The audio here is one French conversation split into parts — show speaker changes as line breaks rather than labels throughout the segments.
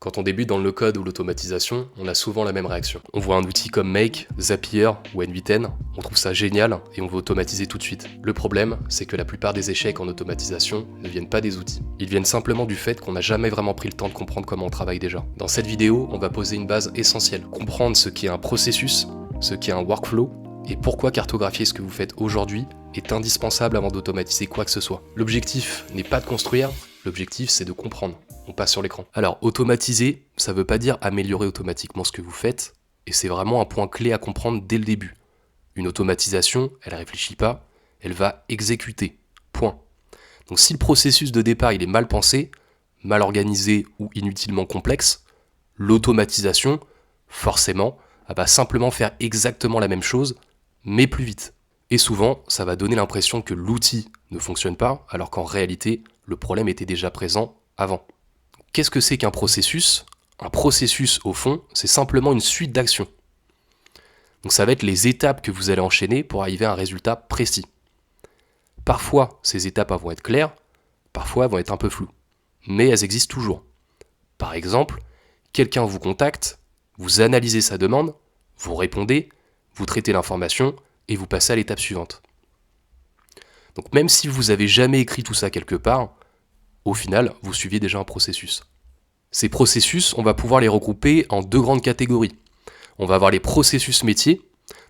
Quand on débute dans le code ou l'automatisation, on a souvent la même réaction. On voit un outil comme Make, Zapier ou NV10, on trouve ça génial et on veut automatiser tout de suite. Le problème, c'est que la plupart des échecs en automatisation ne viennent pas des outils. Ils viennent simplement du fait qu'on n'a jamais vraiment pris le temps de comprendre comment on travaille déjà. Dans cette vidéo, on va poser une base essentielle. Comprendre ce qu'est un processus, ce qu'est un workflow, et pourquoi cartographier ce que vous faites aujourd'hui est indispensable avant d'automatiser quoi que ce soit. L'objectif n'est pas de construire, l'objectif c'est de comprendre. On passe sur l'écran. Alors, automatiser, ça veut pas dire améliorer automatiquement ce que vous faites, et c'est vraiment un point clé à comprendre dès le début. Une automatisation, elle réfléchit pas, elle va exécuter. Point. Donc si le processus de départ il est mal pensé, mal organisé ou inutilement complexe, l'automatisation, forcément, elle va simplement faire exactement la même chose, mais plus vite. Et souvent, ça va donner l'impression que l'outil ne fonctionne pas, alors qu'en réalité, le problème était déjà présent avant. Qu'est-ce que c'est qu'un processus ? Un processus, au fond, c'est simplement une suite d'actions. Donc ça va être les étapes que vous allez enchaîner pour arriver à un résultat précis. Parfois, ces étapes vont être claires, parfois elles vont être un peu floues. Mais elles existent toujours. Par exemple, quelqu'un vous contacte, vous analysez sa demande, vous répondez, vous traitez l'information et vous passez à l'étape suivante. Donc même si vous n'avez jamais écrit tout ça quelque part, au final, vous suiviez déjà un processus. Ces processus, on va pouvoir les regrouper en deux grandes catégories. On va avoir les processus métiers,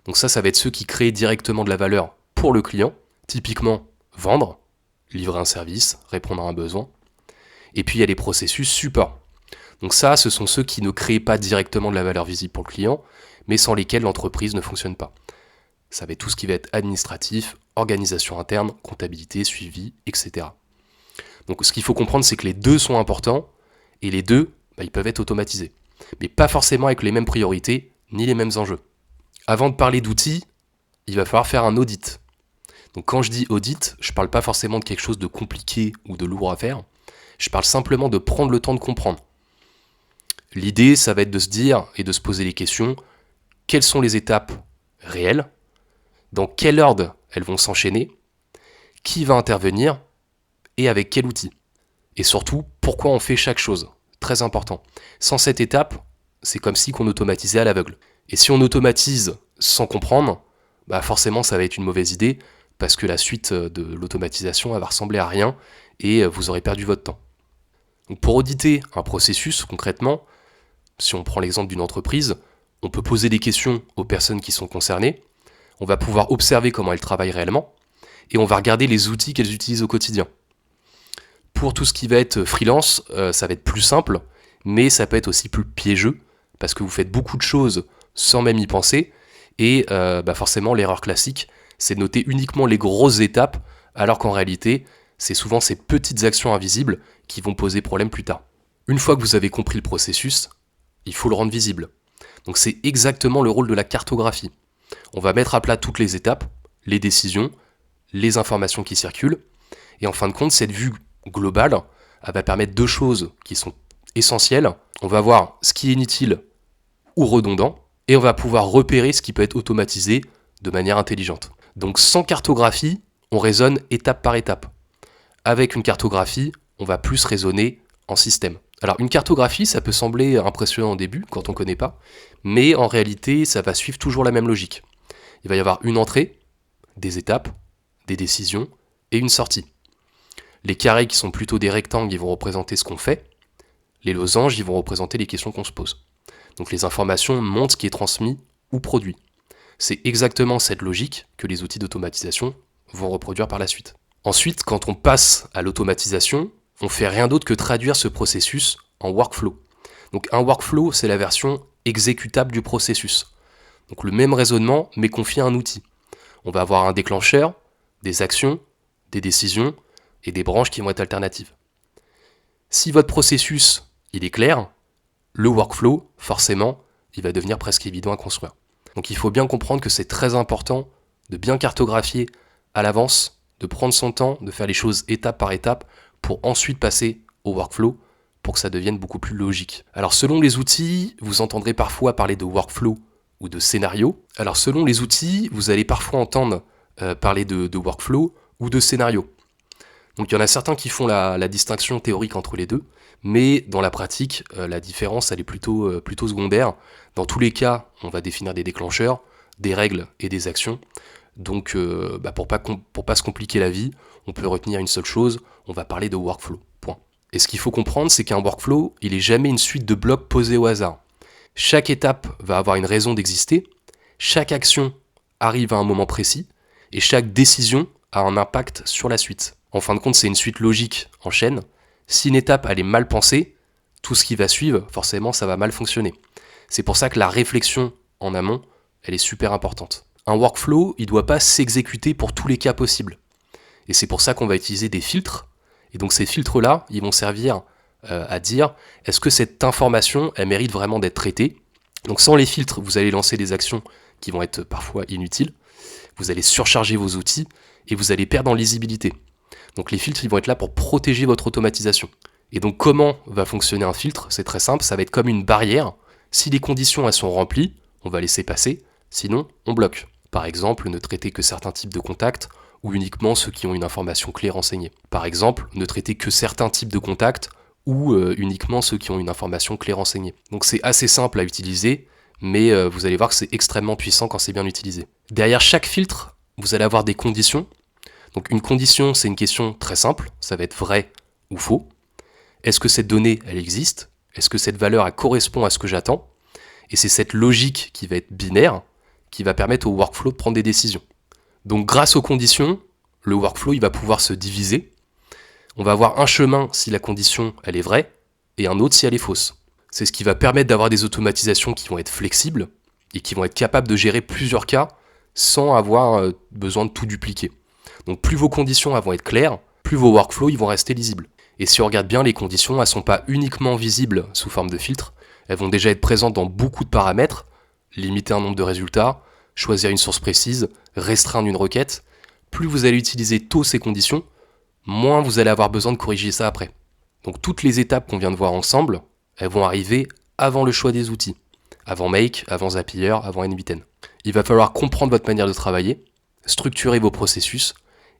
donc ça va être ceux qui créent directement de la valeur pour le client, typiquement vendre, livrer un service, répondre à un besoin. Et puis il y a les processus support. Donc ça, ce sont ceux qui ne créent pas directement de la valeur visible pour le client, mais sans lesquels l'entreprise ne fonctionne pas. Ça va être tout ce qui va être administratif, organisation interne, comptabilité, suivi, etc. Donc ce qu'il faut comprendre, c'est que les deux sont importants, et les deux, ils peuvent être automatisés. Mais pas forcément avec les mêmes priorités, ni les mêmes enjeux. Avant de parler d'outils, il va falloir faire un audit. Donc quand je dis audit, je ne parle pas forcément de quelque chose de compliqué ou de lourd à faire, je parle simplement de prendre le temps de comprendre. L'idée, ça va être de se dire et de se poser les questions, quelles sont les étapes réelles, dans quel ordre elles vont s'enchaîner, qui va intervenir, et avec quel outil. Et surtout, pourquoi on fait chaque chose. Très important. Sans cette étape, c'est comme si on automatisait à l'aveugle. Et si on automatise sans comprendre, forcément ça va être une mauvaise idée, parce que la suite de l'automatisation elle va ressembler à rien, et vous aurez perdu votre temps. Donc pour auditer un processus, concrètement, si on prend l'exemple d'une entreprise, on peut poser des questions aux personnes qui sont concernées, on va pouvoir observer comment elles travaillent réellement, et on va regarder les outils qu'elles utilisent au quotidien. Pour tout ce qui va être freelance, ça va être plus simple, mais ça peut être aussi plus piégeux, parce que vous faites beaucoup de choses sans même y penser, et forcément l'erreur classique, c'est de noter uniquement les grosses étapes, alors qu'en réalité, c'est souvent ces petites actions invisibles qui vont poser problème plus tard. Une fois que vous avez compris le processus, il faut le rendre visible. Donc c'est exactement le rôle de la cartographie. On va mettre à plat toutes les étapes, les décisions, les informations qui circulent, et en fin de compte, cette vue globale, elle va permettre deux choses qui sont essentielles. On va voir ce qui est inutile ou redondant, et on va pouvoir repérer ce qui peut être automatisé de manière intelligente. Donc sans cartographie, on raisonne étape par étape. Avec une cartographie, on va plus raisonner en système. Alors une cartographie, ça peut sembler impressionnant au début, quand on ne connaît pas, mais en réalité, ça va suivre toujours la même logique. Il va y avoir une entrée, des étapes, des décisions et une sortie. Les carrés qui sont plutôt des rectangles, ils vont représenter ce qu'on fait. Les losanges, ils vont représenter les questions qu'on se pose. Donc les informations montrent ce qui est transmis ou produit. C'est exactement cette logique que les outils d'automatisation vont reproduire par la suite. Ensuite, quand on passe à l'automatisation, on fait rien d'autre que traduire ce processus en workflow. Donc un workflow, c'est la version exécutable du processus. Donc le même raisonnement, mais confié à un outil. On va avoir un déclencheur, des actions, des décisions, et des branches qui vont être alternatives. Si votre processus il est clair, le workflow, forcément, il va devenir presque évident à construire. Donc il faut bien comprendre que c'est très important de bien cartographier à l'avance, de prendre son temps, de faire les choses étape par étape, pour ensuite passer au workflow, pour que ça devienne beaucoup plus logique. Alors selon les outils, vous entendrez parfois parler de workflow ou de scénario. Alors selon les outils, vous allez parfois entendre parler de workflow ou de scénario. Donc il y en a certains qui font la distinction théorique entre les deux, mais dans la pratique, la différence, elle est plutôt secondaire. Dans tous les cas, on va définir des déclencheurs, des règles et des actions. Donc, pour pas se compliquer la vie, on peut retenir une seule chose, on va parler de workflow, point. Et ce qu'il faut comprendre, c'est qu'un workflow, il est jamais une suite de blocs posés au hasard. Chaque étape va avoir une raison d'exister, chaque action arrive à un moment précis, et chaque décision a un impact sur la suite. En fin de compte, c'est une suite logique en chaîne. Si une étape elle est mal pensée, tout ce qui va suivre, forcément, ça va mal fonctionner. C'est pour ça que la réflexion en amont, elle est super importante. Un workflow, il ne doit pas s'exécuter pour tous les cas possibles. Et c'est pour ça qu'on va utiliser des filtres. Et donc ces filtres-là, ils vont servir à dire, est-ce que cette information, elle mérite vraiment d'être traitée? Donc sans les filtres, vous allez lancer des actions qui vont être parfois inutiles. Vous allez surcharger vos outils et vous allez perdre en lisibilité. Donc les filtres, ils vont être là pour protéger votre automatisation. Et donc comment va fonctionner un filtre? C'est très simple, ça va être comme une barrière. Si les conditions elles sont remplies, on va laisser passer, sinon on bloque. Par exemple, ne traiter que certains types de contacts ou uniquement ceux qui ont une information clé renseignée. Par exemple, ne traiter que certains types de contacts ou uniquement ceux qui ont une information clé renseignée. Donc c'est assez simple à utiliser, mais vous allez voir que c'est extrêmement puissant quand c'est bien utilisé. Derrière chaque filtre, vous allez avoir des conditions. Donc une condition, c'est une question très simple, ça va être vrai ou faux. Est-ce que cette donnée, elle existe? Est-ce que cette valeur, elle correspond à ce que j'attends? Et c'est cette logique qui va être binaire, qui va permettre au workflow de prendre des décisions. Donc grâce aux conditions, le workflow, il va pouvoir se diviser. On va avoir un chemin si la condition, elle est vraie, et un autre si elle est fausse. C'est ce qui va permettre d'avoir des automatisations qui vont être flexibles, et qui vont être capables de gérer plusieurs cas, sans avoir besoin de tout dupliquer. Donc plus vos conditions vont être claires, plus vos workflows ils vont rester lisibles. Et si on regarde bien, les conditions, elles ne sont pas uniquement visibles sous forme de filtre, elles vont déjà être présentes dans beaucoup de paramètres, limiter un nombre de résultats, choisir une source précise, restreindre une requête. Plus vous allez utiliser tôt ces conditions, moins vous allez avoir besoin de corriger ça après. Donc toutes les étapes qu'on vient de voir ensemble, elles vont arriver avant le choix des outils. Avant Make, avant Zapier, avant N8N. Il va falloir comprendre votre manière de travailler, structurer vos processus,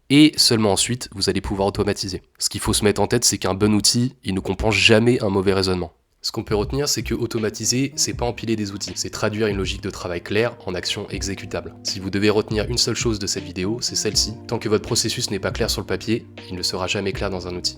et seulement ensuite, vous allez pouvoir automatiser. Ce qu'il faut se mettre en tête, c'est qu'un bon outil, il ne compense jamais un mauvais raisonnement. Ce qu'on peut retenir, c'est que automatiser, c'est pas empiler des outils, c'est traduire une logique de travail claire en action exécutable. Si vous devez retenir une seule chose de cette vidéo, c'est celle-ci. Tant que votre processus n'est pas clair sur le papier, il ne sera jamais clair dans un outil.